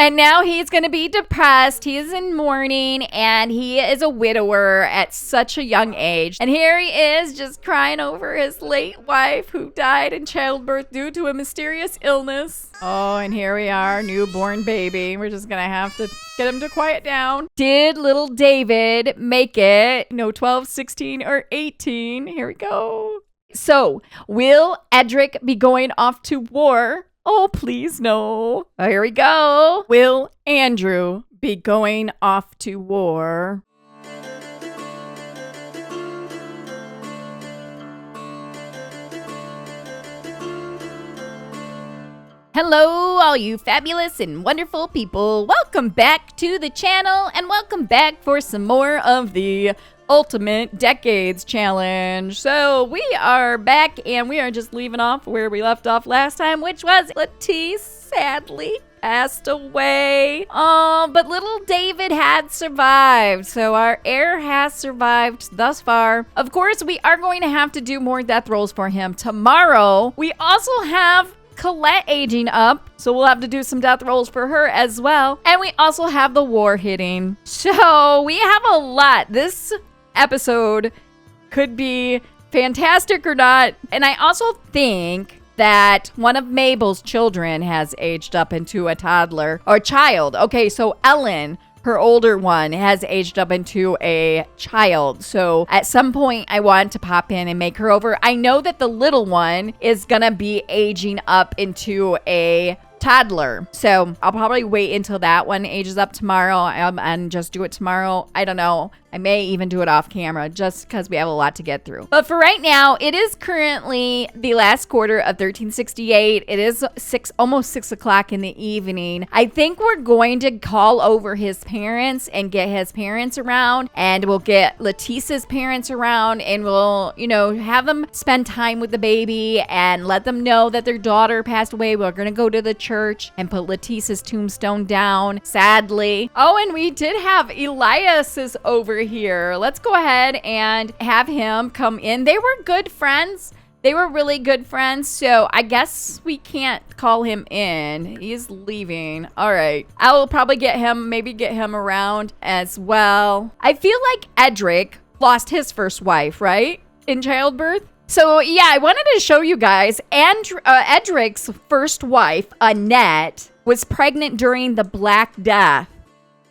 And now he's going to be depressed. He is in mourning, and he is a widower at such a young age. And here he is just crying over his late wife who died in childbirth due to a mysterious illness. Oh, and here we are, newborn baby. We're just going to have to get him to quiet down. Did little David make it? No, 12, 16, or 18. Here we go. So, will Edric be going off to war? Oh, please no. Oh, here we go. Will Andrew be going off to war? Hello, all you fabulous and wonderful people. Welcome back to the channel, and welcome back for some more of the Ultimate Decades Challenge. So we are back, and we are just leaving off where we left off last time, which was Lettice sadly passed away. Oh, but little David had survived. So our heir has survived thus far. Of course, we are going to have to do more death rolls for him tomorrow. We also have Colette aging up, so we'll have to do some death rolls for her as well. And we also have the war hitting. So we have a lot. This episode could be fantastic or not. And I also think that one of Mabel's children has aged up into a toddler or child. Okay, so Ellen, her older one, has aged up into a child. So at some point, I want to pop in and make her over. I know that the little one is gonna be aging up into a toddler. So I'll probably wait until that one ages up tomorrow and just do it tomorrow. I don't know. I may even do it off camera just because we have a lot to get through. But for right now, it is currently the last quarter of 1368. It is almost 6 o'clock in the evening. I think we're going to call over his parents and get his parents around, and we'll get Letitia's parents around, and we'll, have them spend time with the baby and let them know that their daughter passed away. We're going to go to the church and put Letitia's tombstone down, sadly. Oh, and we did have Elias's over here. Let's go ahead and have him come in. They were good friends. They were really good friends, so I guess we can't call him in. He's leaving. All right. I will probably get him around as well. I feel like Edric lost his first wife, right? In childbirth. So, yeah, I wanted to show you guys. Edric's first wife, Annette, was pregnant during the Black Death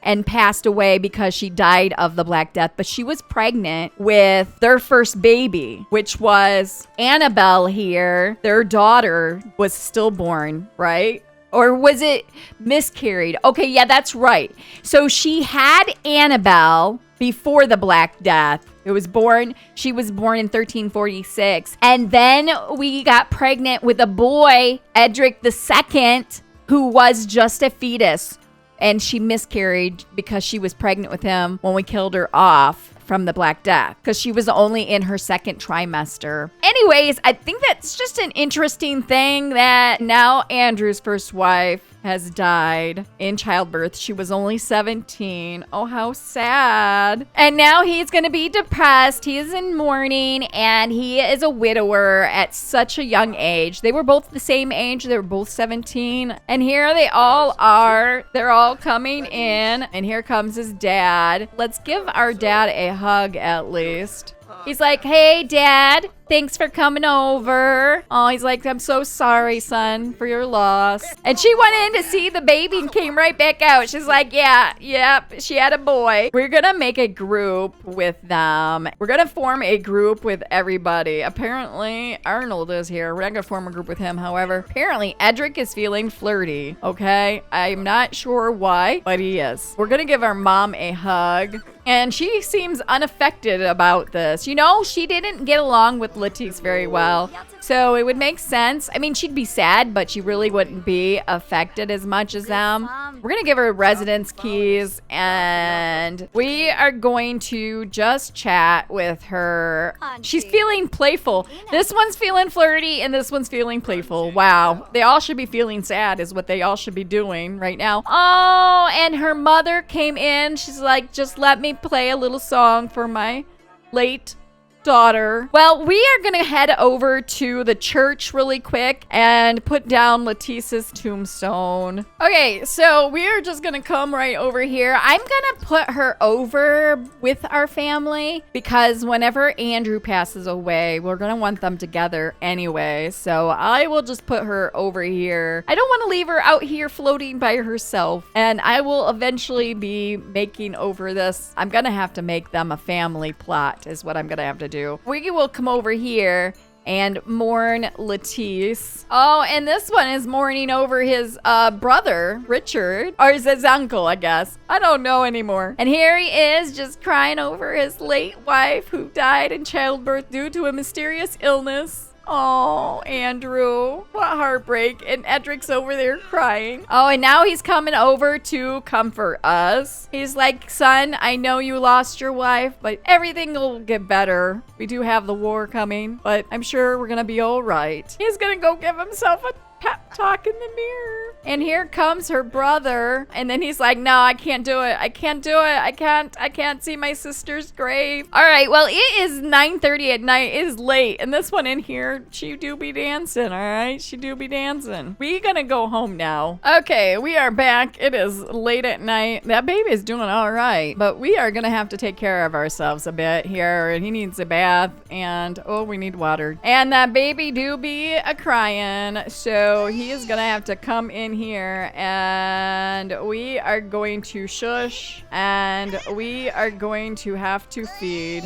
and passed away because she died of the Black Death. But she was pregnant with their first baby, which was Annabelle here. Their daughter was stillborn, right? Or was it miscarried? Okay, yeah, that's right. So she had Annabelle before the Black Death. She was born in 1346. And then we got pregnant with a boy, Edric II, who was just a fetus. And she miscarried because she was pregnant with him when we killed her off from the Black Death, because she was only in her second trimester. Anyways, I think that's just an interesting thing that now Andrew's first wife has died in childbirth. She was only 17. Oh, how sad. And now he's going to be depressed. He is in mourning, and he is a widower at such a young age. They were both the same age. They were both 17. And here they all are. They're all coming in, and here comes his dad. Let's give our dad a hug at least. He's like, hey, Dad, thanks for coming over. Oh, he's like, I'm so sorry, son, for your loss. And she went in to see the baby and came right back out. She's like, yep, she had a boy. We're going to make a group with them. We're going to form a group with everybody. Apparently, Arnold is here. We're not going to form a group with him. However, apparently, Edric is feeling flirty, okay? I'm not sure why, but he is. We're going to give our mom a hug. And she seems unaffected about this. She didn't get along with Lettice very well. So it would make sense. I mean, she'd be sad, but she really wouldn't be affected as much as them. We're going to give her residence keys, and we are going to just chat with her. She's feeling playful. This one's feeling flirty, and this one's feeling playful. Wow. They all should be feeling sad is what they all should be doing right now. Oh, and her mother came in. She's like, just let me play a little song for my late daughter. Well, we are gonna head over to the church really quick and put down Letitia's tombstone. Okay, so we are just gonna come right over here. I'm gonna put her over with our family because whenever Andrew passes away, we're gonna want them together anyway. So I will just put her over here. I don't want to leave her out here floating by herself. And I will eventually be making over this. I'm gonna have to make them a family plot is what I'm gonna have to do. We will come over here and mourn Lettice. Oh, and this one is mourning over his brother, Richard. Or is his uncle, I guess. I don't know anymore. And here he is just crying over his late wife who died in childbirth due to a mysterious illness. Oh, Andrew, what heartbreak. And Edric's over there crying. Oh, and now he's coming over to comfort us. He's like, son, I know you lost your wife, but everything will get better. We do have the war coming, but I'm sure we're gonna be all right. He's gonna go give himself a pep talk in the mirror. And here comes her brother. And then he's like, no, I can't do it. I can't do it. I can't see my sister's grave. All right, well, it is 9:30 at night. It is late. And this one in here, she do be dancing, all right? She do be dancing. We gonna go home now. Okay, we are back. It is late at night. That baby is doing all right. But we are gonna have to take care of ourselves a bit here. And he needs a bath. And, oh, we need water. And that baby do be a-crying. So he is gonna have to come in here and we are going to shush and we are going to have to feed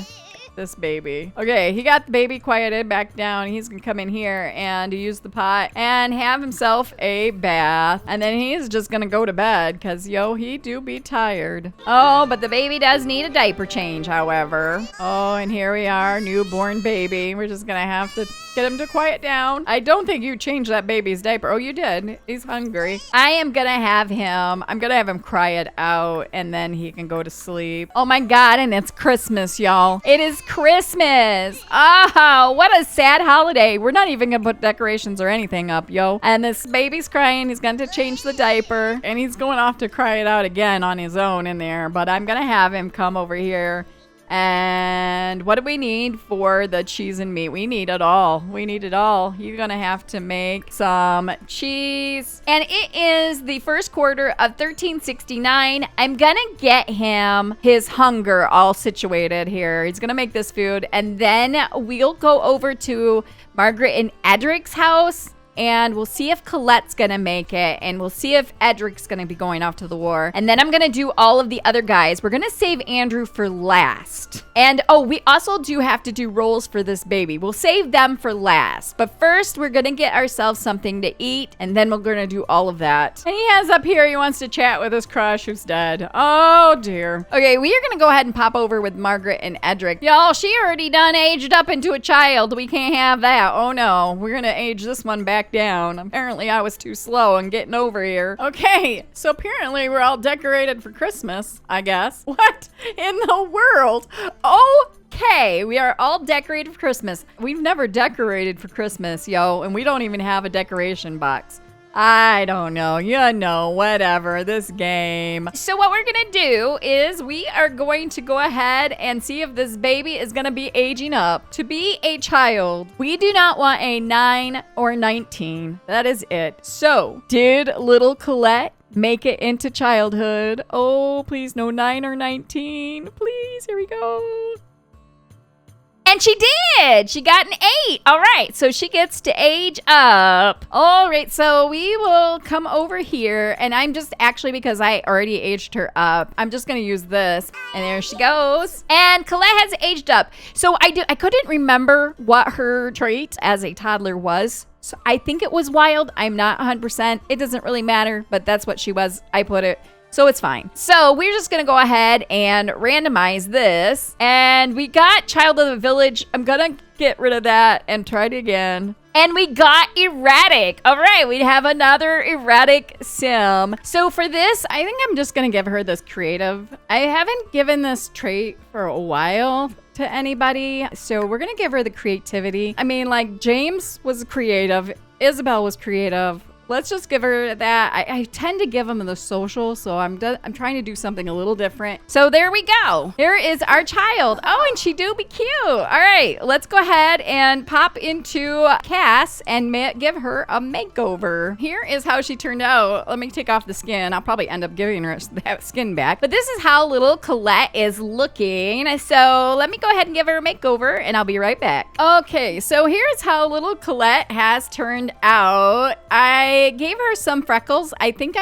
this baby. Okay, he got the baby quieted back down. He's gonna come in here and use the pot and have himself a bath. And then he's just gonna go to bed because, yo, he do be tired. Oh, but the baby does need a diaper change, however. Oh, and here we are, newborn baby. We're just gonna have to get him to quiet down. I don't think you changed that baby's diaper. Oh, you did. He's hungry. I'm gonna have him cry it out and then he can go to sleep. Oh my God, and it's Christmas, y'all. It is Christmas. Oh, what a sad holiday. We're not even gonna put decorations or anything up, yo. And this baby's crying. He's going to change the diaper and he's going off to cry it out again on his own in there. But I'm gonna have him come over here. And what do we need for the cheese and meat? We need it all. We need it all. You're gonna have to make some cheese. And it is the first quarter of 1369. I'm gonna get him his hunger all situated here. He's gonna make this food. And then we'll go over to Margaret and Edric's house. And we'll see if Colette's gonna make it. And we'll see if Edric's gonna be going off to the war. And then I'm gonna do all of the other guys. We're gonna save Andrew for last. And oh, we also do have to do rolls for this baby. We'll save them for last. But first, we're gonna get ourselves something to eat. And then we're gonna do all of that. And he has up here, he wants to chat with his crush who's dead. Oh dear. Okay, we are gonna go ahead and pop over with Margaret and Edric. Y'all, she already done aged up into a child. We can't have that. Oh no, we're gonna age this one back down. Apparently I was too slow in getting over here. Okay, so apparently we're all decorated for Christmas, I guess. What in the world? Okay, we are all decorated for Christmas. We've never decorated for Christmas, yo, and we don't even have a decoration box. I don't know, you know, whatever, this game. So what we're gonna do is we are going to go ahead and see if this baby is gonna be aging up to be a child. We do not want a 9 or 19. That is it. So, did little Colette make it into childhood? Oh, please no 9 or 19. Please, here we go. And she did! She got an 8. All right, so she gets to age up. All right, so we will come over here. And I'm just actually, because I already aged her up, I'm just going to use this. And there she goes. And Colette has aged up. So I couldn't remember what her trait as a toddler was. So I think it was wild. I'm not 100%. It doesn't really matter, but that's what she was. I put it. So it's fine. So we're just going to go ahead and randomize this. And we got Child of the Village. I'm going to get rid of that and try it again. And we got erratic. All right, we have another erratic sim. So for this, I think I'm just going to give her this creative. I haven't given this trait for a while to anybody. So we're going to give her the creativity. I mean, like James was creative. Isabel was creative. let's just give her that. I tend to give them the social, so I'm trying to do something a little different. So there we go. Here is our child. Oh, and she do be cute. All right, let's go ahead and pop into Cass and give her a makeover. Here is how she turned out. Let me take off the skin. I'll probably end up giving her that skin back. But this is how little Colette is looking. So let me go ahead and give her a makeover, and I'll be right back. Okay, so here's how little Colette has turned out. I gave her some freckles. I think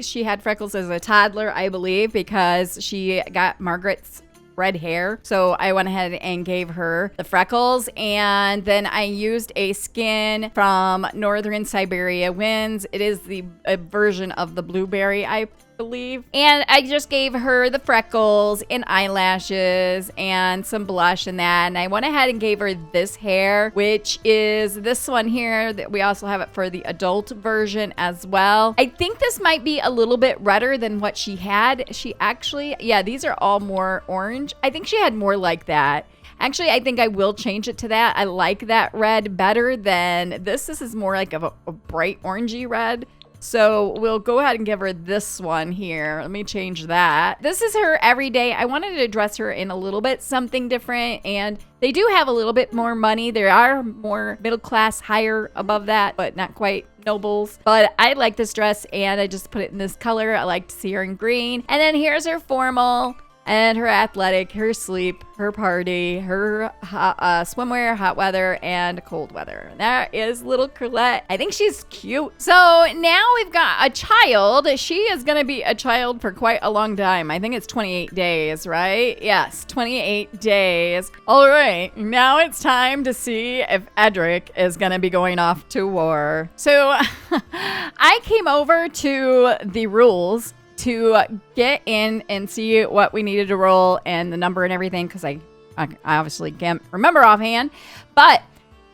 she had freckles as a toddler, I believe, because she got Margaret's red hair. So I went ahead and gave her the freckles, and then I used a skin from Northern Siberia Winds. It is a version of the blueberry, I believe. And I just gave her the freckles and eyelashes and some blush and that. And I went ahead and gave her this hair, which is this one here. That we also have it for the adult version as well. I think this might be a little bit redder than what she had. She actually, yeah, these are all more orange. I think she had more like that. Actually, I think I will change it to that. I like that red better than this. This is more like a bright orangey red. So we'll go ahead and give her this one here. Let me change that. This is her everyday. I wanted to dress her in a little bit something different, and they do have a little bit more money. There are more middle class, higher above that, but not quite nobles. But I like this dress, and I just put it in this color. I like to see her in green. And then here's her formal and her athletic, her sleep, her party, her swimwear, hot weather, and cold weather. That is little Colette. I think she's cute. So now we've got a child. She is going to be a child for quite a long time. I think it's 28 days, right? Yes, 28 days. All right, now it's time to see if Edric is going to be going off to war. So I came over to the rules to get in and see what we needed to roll and the number and everything, because I obviously can't remember offhand. But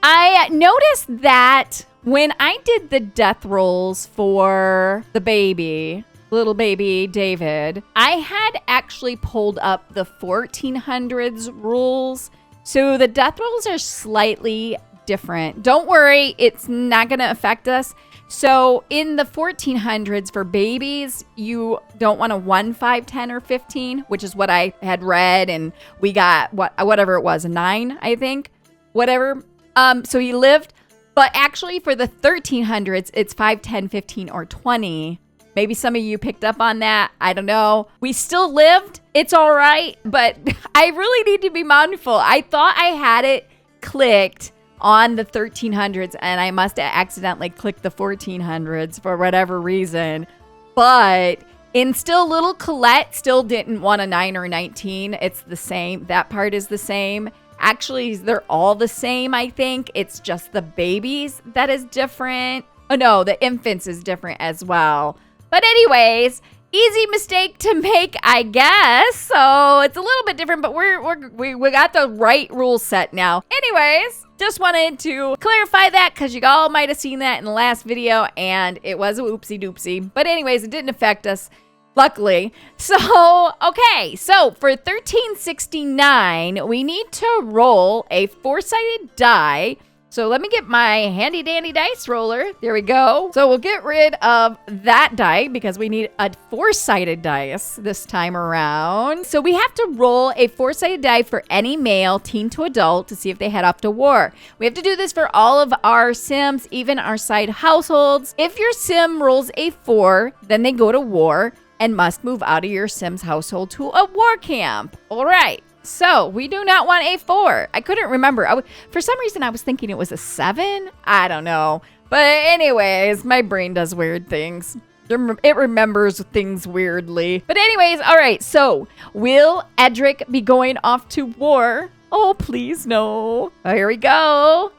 I noticed that when I did the death rolls for the baby, little baby David, I had actually pulled up the 1400s rules. So the death rolls are slightly different. Don't worry, it's not going to affect us. So in the 1400s for babies, you don't want a 1, 5, 10, or 15, which is what I had read, and we got whatever it was, a 9, I think, whatever. So he lived, but actually for the 1300s, it's 5, 10, 15, or 20. Maybe some of you picked up on that. I don't know. We still lived. It's all right, but I really need to be mindful. I thought I had it clicked on the 1300s, and I must have accidentally clicked the 1400s for whatever reason. But in still little Colette still didn't want a 9 or 19. It's the same. That part is the same. Actually, they're all the same, I think. It's just the babies that is different. Oh no, the infants is different as well. But anyways, easy mistake to make, I guess. So it's a little bit different, but we got the right rule set now. Anyways, just wanted to clarify that because you all might have seen that in the last video, and it was a whoopsie doopsie. But anyways, it didn't affect us, luckily. So, okay, so for 1369, we need to roll a 4-sided die. So let me get my handy dandy dice roller. There we go. So we'll get rid of that die because we need a 4-sided dice this time around. So we have to roll a 4-sided die for any male, teen to adult, to see if they head off to war. We have to do this for all of our sims, even our side households. If your sim rolls a 4, then they go to war and must move out of your sim's household to a war camp. All right. So we do not want a 4. I couldn't remember. For some reason, I was thinking it was a 7. I don't know. But anyways, my brain does weird things. It remembers things weirdly. But anyways, all right. So will Edric be going off to war? Oh, please no. Oh, here we go.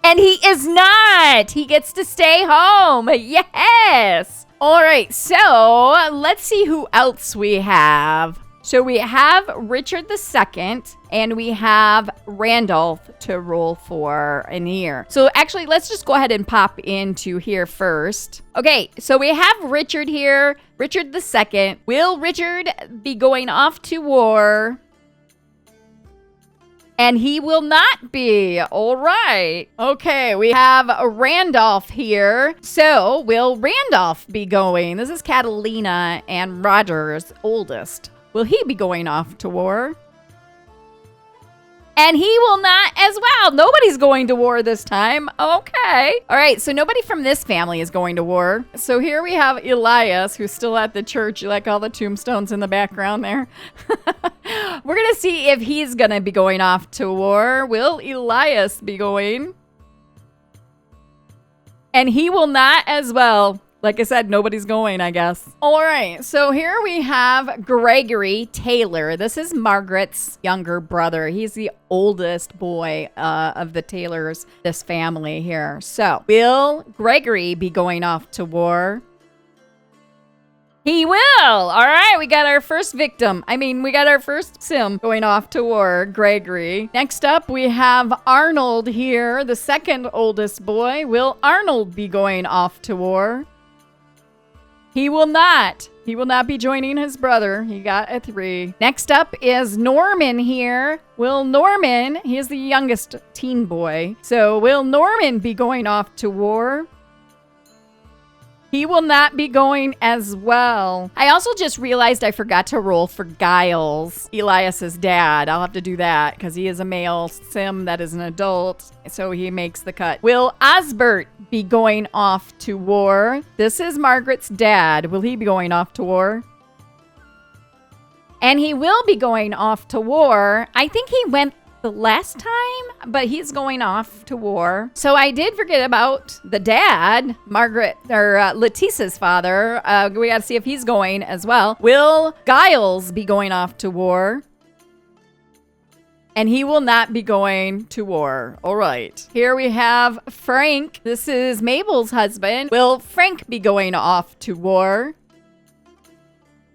And he is not. He gets to stay home. Yes. All right. So let's see who else we have. So we have Richard II, and we have Randolph to roll for in here. So actually, let's just go ahead and pop into here first. Okay, so we have Richard here, Richard II. Will Richard be going off to war? And he will not be. All right. Okay, we have a Randolph here. So will Randolph be going? This is Catalina and Roger's oldest. Will he be going off to war? And he will not as well. Nobody's going to war this time. Okay. All right, so nobody from this family is going to war. So here we have Elias, who's still at the church. You like all the tombstones in the background there? We're going to see if he's going to be going off to war. Will Elias be going? And he will not as well. Like I said, nobody's going, I guess. All right, so here we have Gregory Taylor. This is Margaret's younger brother. He's the oldest boy of the Taylors, this family here. So, will Gregory be going off to war? He will. All right, we got our first victim. We got our first sim going off to war, Gregory. Next up, we have Arnold here, the second oldest boy. Will Arnold be going off to war? He will not. He will not be joining his brother. He got a 3. Next up is Norman here. Will Norman, he is the youngest teen boy. So will Norman be going off to war? He will not be going as well. I also just realized I forgot to roll for Giles, Elias's dad. I'll have to do that because he is a male sim that is an adult. So he makes the cut. Will Osbert be going off to war? This is Margaret's dad. Will he be going off to war? And he will be going off to war. I think he went the last time, but he's going off to war. So I did forget about the dad, Margaret, or Letitia's father. We got to see if he's going as well. Will Giles be going off to war? And he will not be going to war. All right. Here we have Frank. This is Mabel's husband. Will Frank be going off to war?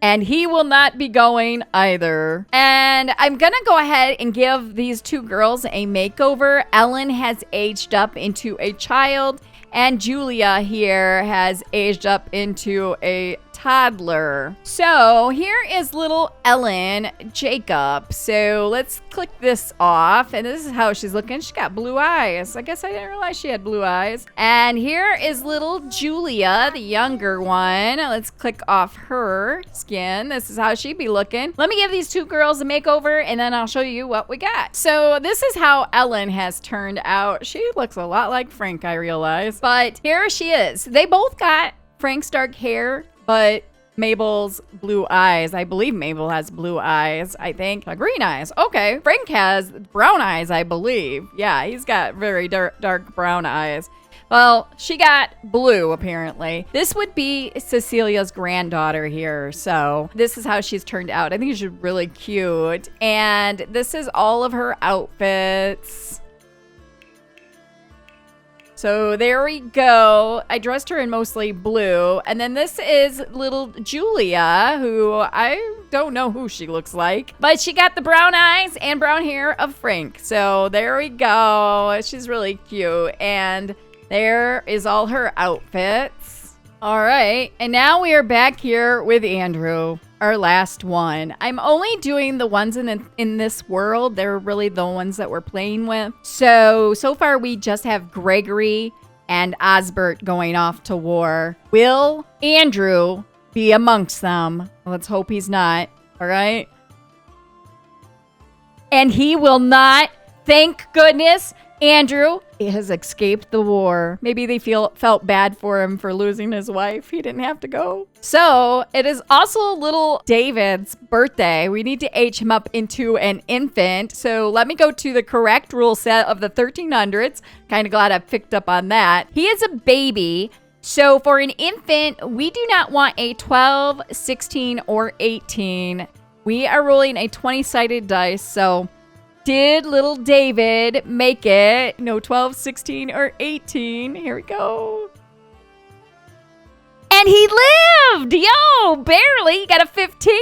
And he will not be going either. And I'm going to go ahead and give these two girls a makeover. Ellen has aged up into a child, and Julia here has aged up into a toddler. So here is little Ellen Jacob. So let's click this off, and this is how she's looking. She got blue eyes. I guess I didn't realize she had blue eyes. And here is little Julia, the younger one. Let's click off her skin. This is how she'd be looking. Let me give these two girls a makeover, and then I'll show you what we got. So this is how Ellen has turned out. She looks a lot like Frank, I realize. But here she is. They both got Frank's dark hair, but Mabel's blue eyes. I believe Mabel has blue eyes, I think. Green eyes. Okay. Frank has brown eyes, I believe. Yeah, he's got very dark brown eyes. Well, she got blue, apparently. This would be Cecilia's granddaughter here. So this is how she's turned out. I think she's really cute. And this is all of her outfits. So there we go. I dressed her in mostly blue. And then this is little Julia, who I don't know who she looks like. But she got the brown eyes and brown hair of Frank. So there we go. She's really cute. And there is all her outfits. All right. And now we are back here with Andrew, our last one. I'm only doing the ones in this world. They're really the ones that we're playing with. So far we just have Gregory and Osbert going off to war. Will Andrew be amongst them? Let's hope he's not. All right. And he will not. Thank goodness. Andrew has escaped the war. Maybe they felt bad for him for losing his wife. He didn't have to go. So it is also little David's birthday. We need to age him up into an infant. So let me go to the correct rule set of the 1300s. Kind of glad I picked up on that. He is a baby. So for an infant, we do not want a 12, 16, or 18. We are rolling a 20-sided dice. So did little David make it? No, 12, 16, or 18. Here we go. And he lived! Yo, barely. He got a 15,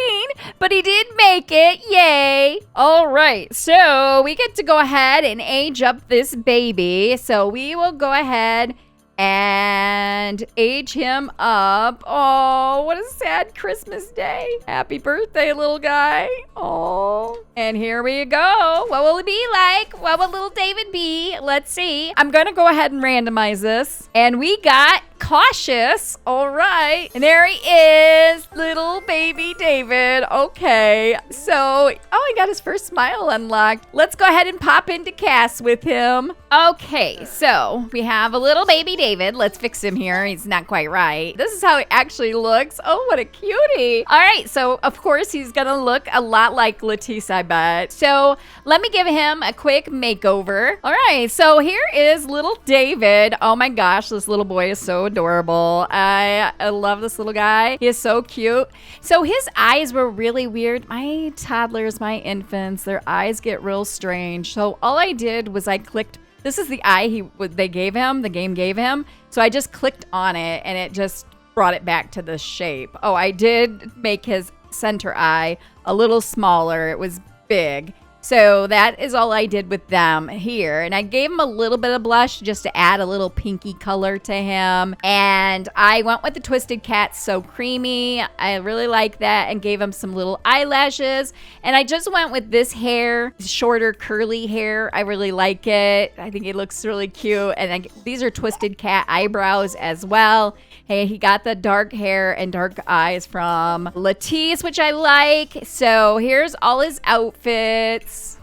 but he did make it. Yay. All right, so we get to go ahead and age up this baby. So we will go ahead and age him up. Oh, what a sad Christmas day. Happy birthday, little guy. Oh, and here we go. What will it be like? What will little David be? Let's see. I'm going to go ahead and randomize this. And we got cautious. All right. And there he is, little baby David. Okay. So, he got his first smile unlocked. Let's go ahead and pop into cast with him. Okay. So, we have a little baby David. Let's fix him here. He's not quite right. This is how he actually looks. Oh, what a cutie. All right. So, of course, he's going to look a lot like Lettice, I bet. So, let me give him a quick makeover. All right. So, here is little David. Oh my gosh, this little boy is so adorable. I love this little guy. He is so cute. So his eyes were really weird. My toddlers, my infants, their eyes get real strange. So all I did was I clicked. This is the eye they gave him, the game gave him. So I just clicked on it and it just brought it back to the shape. Oh, I did make his center eye a little smaller. It was big. So that is all I did with them here. And I gave him a little bit of blush just to add a little pinky color to him. And I went with the Twisted Cat So Creamy. I really like that, and gave him some little eyelashes. And I just went with this hair, shorter curly hair. I really like it. I think it looks really cute. And these are Twisted Cat eyebrows as well. Hey, he got the dark hair and dark eyes from Lettice, which I like. So here's all his outfits.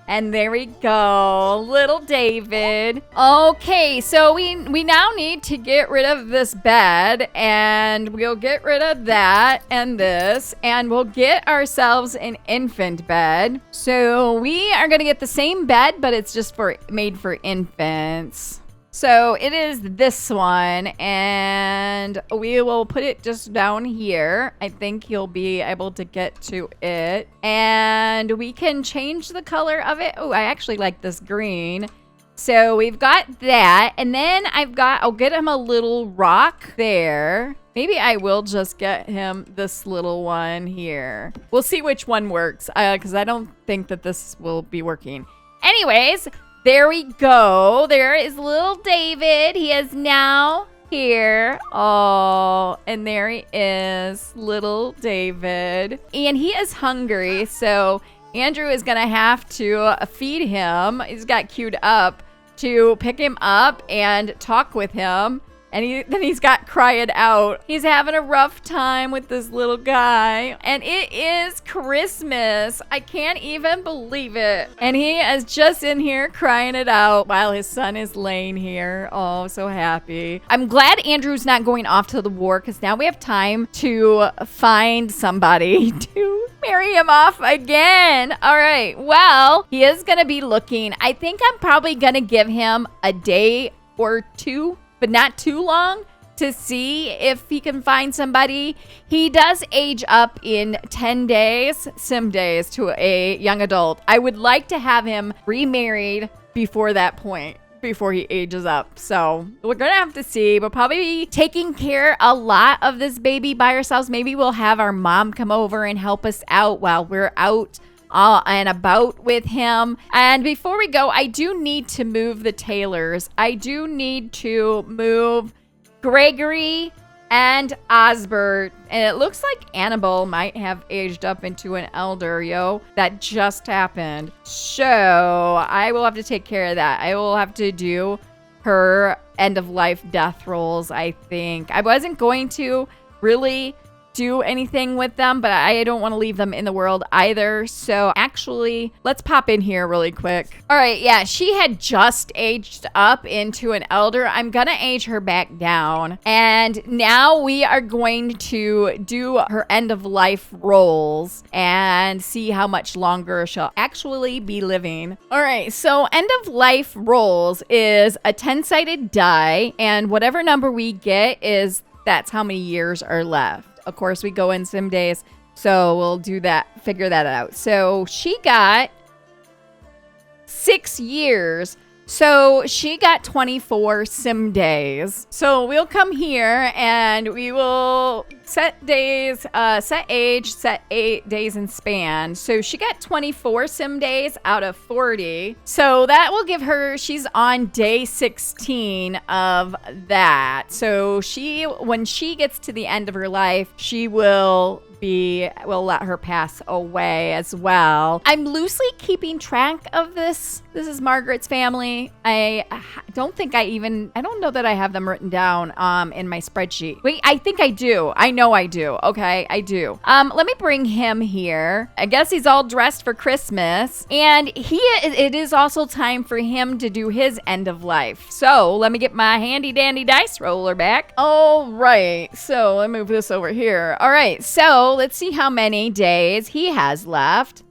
And there we go, little David. Okay, so we now need to get rid of this bed, and we'll get rid of that and this, and we'll get ourselves an infant bed. So we are gonna get the same bed, but it's just made for infants. So it is this one, and we will put it just down here. I think you'll be able to get to it. And we can change the color of it. Oh, I actually like this green. So we've got that. And then I'll get him a little rock there. Maybe I will just get him this little one here. We'll see which one works, because I don't think that this will be working. Anyways, there we go. There is little David. He is now here. Oh, and there he is, little David. And he is hungry, so Andrew is going to have to feed him. He's got queued up to pick him up and talk with him. And then he's got crying out. He's having a rough time with this little guy. And it is Christmas. I can't even believe it. And he is just in here crying it out while his son is laying here. Oh, so happy. I'm glad Andrew's not going off to the war, because now we have time to find somebody to marry him off again. All right. Well, he is going to be looking. I think I'm probably going to give him a day or two, but not too long, to see if he can find somebody. He does age up in 10 days, sim days, to a young adult. I would like to have him remarried before that point, before he ages up. So we're gonna have to see. We'll probably be taking care a lot of this baby by ourselves. Maybe we'll have our mom come over and help us out while we're out and about with him. And before we go, I do need to move the Taylors. I do need to move Gregory and Osbert. And it looks like Annabelle might have aged up into an elder, That just happened. So I will have to take care of that. I will have to do her end of life death rolls, I think. I wasn't going to really do anything with them, but I don't want to leave them in the world either. So actually, let's pop in here really quick. All right, yeah, she had just aged up into an elder. I'm gonna age her back down. And now we are going to do her end of life rolls and see how much longer she'll actually be living. All right, so end of life rolls is a 10-sided die, and whatever number we get that's how many years are left. Of course, we go in sim days, so we'll do that, figure that out. So she got 6 years. So she got 24 sim days. So we'll come here and we will set days, set age, set 8 days in span. So she got 24 sim days out of 40. So that will give her, she's on day 16 of that. So when she gets to the end of her life, we'll let her pass away as well. I'm loosely keeping track of this. This is Margaret's family. I don't know that I have them written down in my spreadsheet. Wait, I think I do. I know I do. Okay, I do. Let me bring him here. I guess he's all dressed for Christmas. And it is also time for him to do his end of life. So let me get my handy dandy dice roller back. All right, so let me move this over here. All right, so let's see how many days he has left.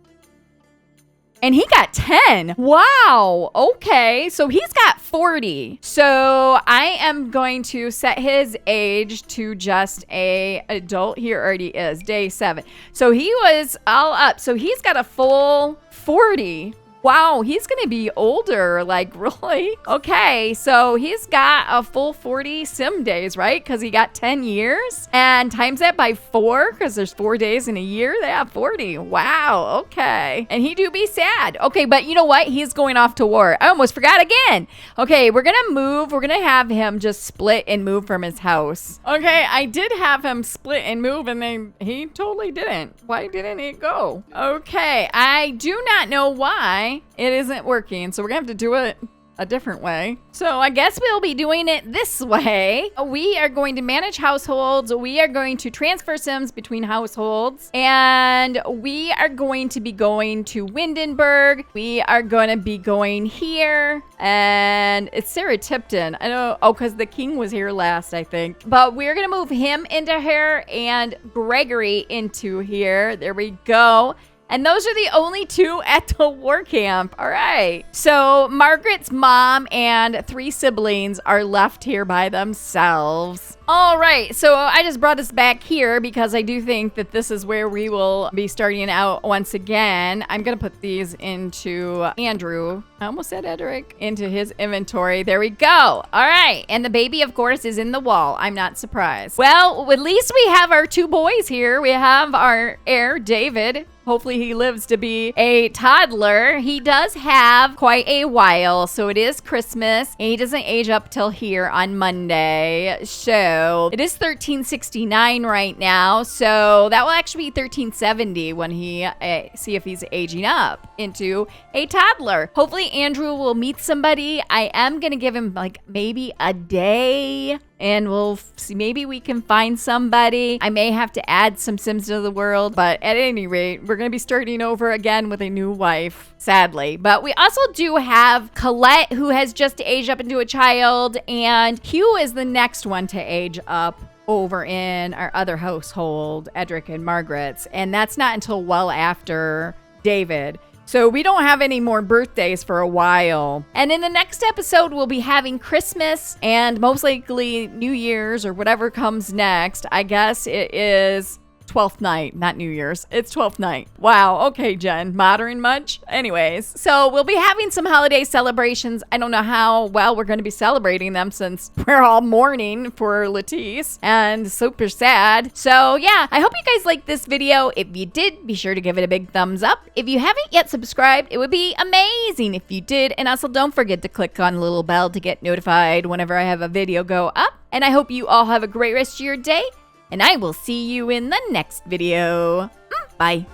And he got 10. Wow. Okay. So he's got 40. So I am going to set his age to just a adult. He already is. Day 7. So he was all up. So he's got a full 40. Wow, he's going to be older, like really? Okay, so he's got a full 40 sim days, right? Because he got 10 years. And times that by 4, because there's 4 days in a year, they have 40. Wow, okay. And he do be sad. Okay, but you know what? He's going off to war. I almost forgot again. Okay, we're going to move. We're going to have him just split and move from his house. Okay, I did have him split and move, and then he totally didn't. Why didn't it go? Okay, I do not know why it isn't working, so we're gonna have to do it a different way. So I guess we'll be doing it this way. We are going to manage households. We are going to transfer sims between households. And we are going to be going to Windenburg. We are going to be going here. And it's Sarah Tipton. I know, because the king was here last, I think. But we're going to move him into here and Gregory into here. There we go. And those are the only 2 at the war camp. All right. So Margaret's mom and 3 siblings are left here by themselves. All right. So I just brought us back here because I do think that this is where we will be starting out once again. I'm going to put these into Andrew. I almost said Edric. Into his inventory. There we go. All right. And the baby, of course, is in the wall. I'm not surprised. Well, at least we have our 2 boys here. We have our heir, David. Hopefully he lives to be a toddler. He does have quite a while, so it is Christmas. And he doesn't age up till here on Monday. So it is 1369 right now. So that will actually be 1370 when he see if he's aging up into a toddler. Hopefully Andrew will meet somebody. I am going to give him like maybe a day. And we'll see, maybe we can find somebody. I may have to add some Sims to the world, but at any rate, we're going to be starting over again with a new wife, sadly. But we also do have Colette, who has just aged up into a child, and Hugh is the next one to age up over in our other household, Edric and Margaret's. And that's not until well after David. So we don't have any more birthdays for a while. And in the next episode, we'll be having Christmas and most likely New Year's or whatever comes next. I guess it is 12th night, not New Year's. It's 12th night. Wow. Okay, Jen. Modern much? Anyways, so we'll be having some holiday celebrations. I don't know how well we're going to be celebrating them since we're all mourning for Latisse and super sad. So yeah, I hope you guys liked this video. If you did, be sure to give it a big thumbs up. If you haven't yet subscribed, it would be amazing if you did. And also don't forget to click on the little bell to get notified whenever I have a video go up. And I hope you all have a great rest of your day. And I will see you in the next video. Bye.